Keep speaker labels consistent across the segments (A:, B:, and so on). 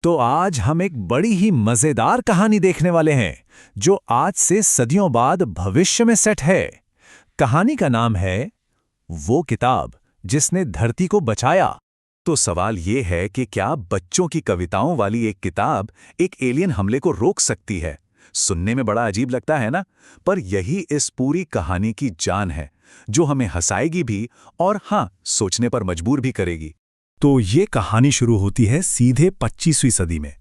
A: तो आज हम एक बड़ी ही मजेदार कहानी देखने वाले हैं जो आज से सदियों बाद भविष्य में सेट है। कहानी का नाम है वो किताब जिसने धरती को बचाया। तो सवाल ये है कि क्या बच्चों की कविताओं वाली एक किताब एक एलियन हमले को रोक सकती है? सुनने में बड़ा अजीब लगता है ना, पर यही इस पूरी कहानी की जान है जो हमें हंसाएगी भी और हाँ, सोचने पर मजबूर भी करेगी। तो ये कहानी शुरू होती है सीधे 25वीं सदी में।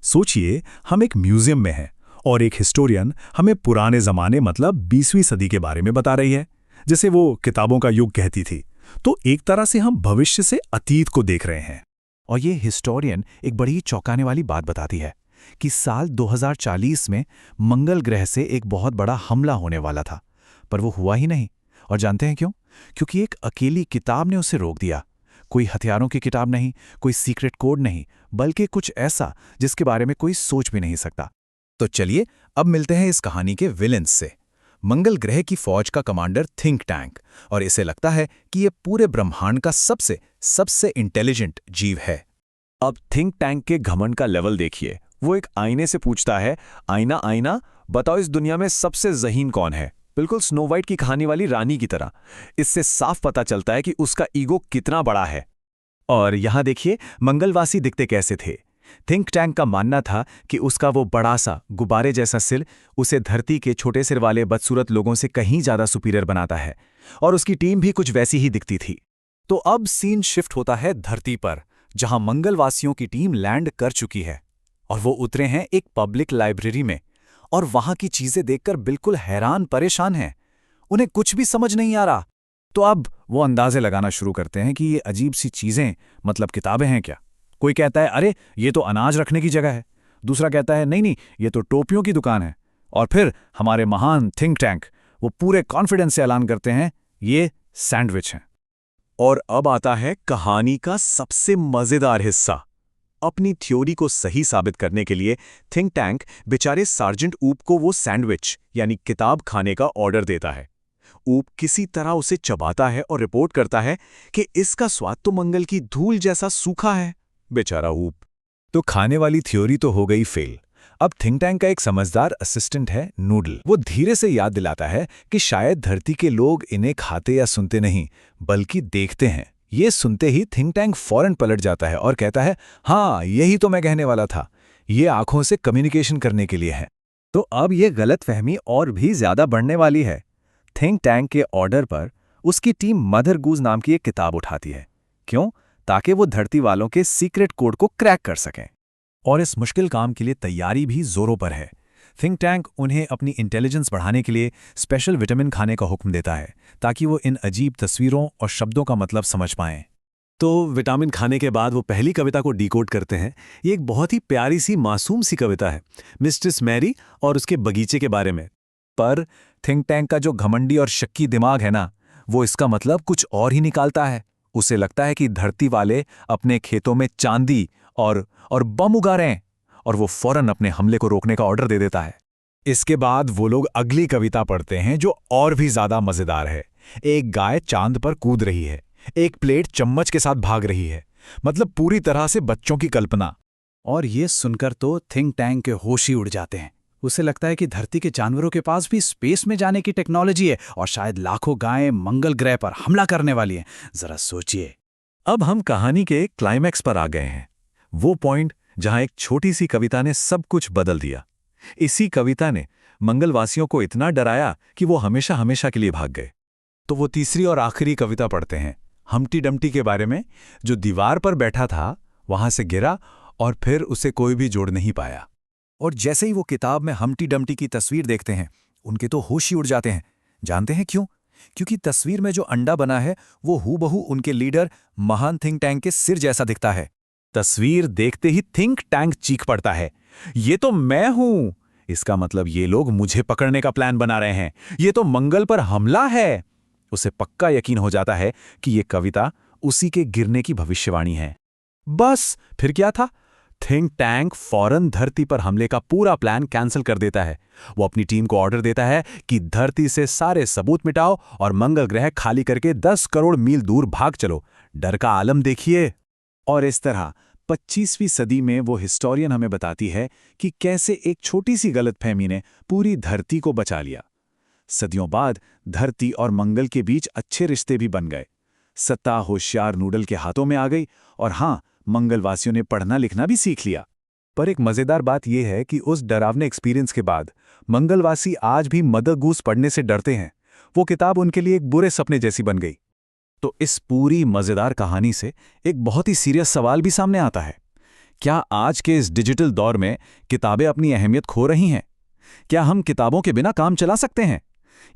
A: सोचिए, हम एक म्यूजियम में हैं और एक हिस्टोरियन हमें पुराने जमाने मतलब 20वीं सदी के बारे में बता रही है, जैसे वो किताबों का युग कहती थी। तो एक तरह से हम भविष्य से अतीत को देख रहे हैं। और ये हिस्टोरियन एक बड़ी चौंकाने वाली बात बताती है कि साल 2040 में मंगल ग्रह से एक बहुत बड़ा हमला होने वाला था, पर वो हुआ ही नहीं। और जानते हैं क्यों? क्योंकि एक अकेली किताब ने उसे रोक दिया। कोई हथियारों की किताब नहीं, कोई सीक्रेट कोड नहीं, बल्कि कुछ ऐसा जिसके बारे में कोई सोच भी नहीं सकता। तो चलिए अब मिलते हैं इस कहानी के विलेंस से। मंगल ग्रह की फौज का कमांडर थिंक टैंक, और इसे लगता है कि ये पूरे ब्रह्मांड का सबसे इंटेलिजेंट जीव है। अब थिंक टैंक के घमंड का लेवल देखिए। वो एक आईने से पूछता है, आईना आईना बताओ इस दुनिया में सबसे ज़हीन कौन है? बिल्कुल स्नो वाइट की कहानी वाली रानी की तरह। इससे साफ पता चलता है कि उसका ईगो कितना बड़ा है। और यहां देखिए मंगलवासी दिखते कैसे थे। थिंक टैंक का मानना था कि उसका वो बड़ा सा गुब्बारे जैसा सिर उसे धरती के छोटे सिर वाले बदसूरत लोगों से कहीं ज्यादा सुपीरियर बनाता है, और उसकी टीम भी कुछ वैसी ही दिखती थी। तो अब सीन शिफ्ट होता है धरती पर, जहां मंगलवासियों की टीम लैंड कर चुकी है और वो उतरे हैं एक पब्लिक लाइब्रेरी में। और वहां की चीजें देखकर बिल्कुल हैरान परेशान हैं। उन्हें कुछ भी समझ नहीं आ रहा। तो अब वो अंदाजे लगाना शुरू करते हैं कि ये अजीब सी चीजें मतलब किताबें हैं क्या। कोई कहता है अरे ये तो अनाज रखने की जगह है। दूसरा कहता है नहीं नहीं, ये तो टोपियों की दुकान है। और फिर हमारे महान थिंक टैंक वो पूरे कॉन्फिडेंस से ऐलान करते हैं ये सैंडविच हैं। और अब आता है कहानी का सबसे मजेदार हिस्सा। अपनी थ्योरी को सही साबित करने के लिए थिंक टैंक बेचारे सार्जेंट ऊप को वो सैंडविच यानी किताब खाने का ऑर्डर देता है। ऊप किसी तरह उसे चबाता है और रिपोर्ट करता है कि इसका स्वाद तो मंगल की धूल जैसा सूखा है। बेचारा ऊप। तो खाने वाली थ्योरी तो हो गई फेल। अब थिंक टैंक का एक समझदार असिस्टेंट है नूडल। वो धीरे से याद दिलाता है कि शायद धरती के लोग इन्हें खाते या सुनते नहीं बल्कि देखते हैं। ये सुनते ही थिंक टैंक फौरन पलट जाता है और कहता है हाँ, यही तो मैं कहने वाला था, ये आंखों से कम्युनिकेशन करने के लिए है। तो अब ये गलतफहमी और भी ज्यादा बढ़ने वाली है। थिंक टैंक के ऑर्डर पर उसकी टीम मदर गूज नाम की एक किताब उठाती है। क्यों? ताकि वो धरती वालों के सीक्रेट कोड को क्रैक कर सकें। और इस मुश्किल काम के लिए तैयारी भी जोरों पर है। थिंक टैंक उन्हें अपनी इंटेलिजेंस बढ़ाने के लिए स्पेशल विटामिन खाने का हुक्म देता है ताकि वो इन अजीब तस्वीरों और शब्दों का मतलब समझ पाएं। तो विटामिन खाने के बाद वो पहली कविता को डिकोड करते हैं। ये एक बहुत ही प्यारी सी मासूम सी कविता है, मिस्ट्रेस मैरी और उसके बगीचे के बारे में। पर थिंक टैंक का जो घमंडी और शक्की दिमाग है ना, वो इसका मतलब कुछ और ही निकालता है। उसे लगता है कि धरती वाले अपने खेतों में चांदी और बम उगा रहे हैं, और वो फौरन अपने हमले को रोकने का ऑर्डर दे देता है। इसके बाद वो लोग अगली कविता पढ़ते हैं जो और भी ज्यादा मजेदार है। एक गाय चांद पर कूद रही है, एक प्लेट चम्मच के साथ भाग रही है, मतलब पूरी तरह से बच्चों की कल्पना। और ये सुनकर तो थिंक टैंक के होश ही उड़ जाते हैं। उसे लगता है कि धरती के जानवरों के पास भी स्पेस में जाने की टेक्नोलॉजी है और शायद लाखों गायें मंगल ग्रह पर हमला करने वाली हैं। जरा सोचिए। अब हम कहानी के क्लाइमैक्स पर आ गए हैं, वो पॉइंट जहां एक छोटी सी कविता ने सब कुछ बदल दिया। इसी कविता ने मंगलवासियों को इतना डराया कि वो हमेशा हमेशा के लिए भाग गए। तो वो तीसरी और आखिरी कविता पढ़ते हैं हम्टी डम्टी के बारे में, जो दीवार पर बैठा था, वहां से गिरा और फिर उसे कोई भी जोड़ नहीं पाया। और जैसे ही वो किताब में हम्टी डम्टी की तस्वीर देखते हैं, उनके तो होश ही उड़ जाते हैं। जानते हैं क्यों? क्योंकि तस्वीर में जो अंडा बना है वो हूबहू उनके लीडर महान थिंक टैंक के सिर जैसा दिखता है। तस्वीर देखते ही थिंक टैंक चीख पड़ता है, ये तो मैं हूं। इसका मतलब ये लोग मुझे पकड़ने का प्लान बना रहे हैं, ये तो मंगल पर हमला है। उसे पक्का यकीन हो जाता है कि ये कविता उसी के गिरने की भविष्यवाणी है। बस फिर क्या था? थिंक टैंक फौरन धरती पर हमले का पूरा प्लान कैंसिल कर देता है। वो अपनी टीम को ऑर्डर देता है कि धरती से सारे सबूत मिटाओ और मंगल ग्रह खाली करके 10 करोड़ मील दूर भाग चलो। डर का आलम देखिए। और इस तरह 25वीं सदी में वो हिस्टोरियन हमें बताती है कि कैसे एक छोटी सी गलतफहमी ने पूरी धरती को बचा लिया। सदियों बाद धरती और मंगल के बीच अच्छे रिश्ते भी बन गए। सत्ता होशियार नूडल के हाथों में आ गई और हाँ, मंगलवासियों ने पढ़ना लिखना भी सीख लिया। पर एक मजेदार बात यह है कि उस डरावने एक्सपीरियंस के बाद मंगलवासी आज भी मदर गूस पढ़ने से डरते हैं। वो किताब उनके लिए एक बुरे सपने जैसी बन गई। तो इस पूरी मजेदार कहानी से एक बहुत ही सीरियस सवाल भी सामने आता है। क्या आज के इस डिजिटल दौर में किताबें अपनी अहमियत खो रही हैं? क्या हम किताबों के बिना काम चला सकते हैं?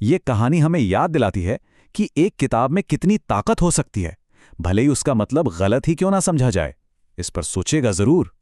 A: ये कहानी हमें याद दिलाती है कि एक किताब में कितनी ताकत हो सकती है, भले ही उसका मतलब गलत ही क्यों ना समझा जाए। इस पर सोचेगा जरूर।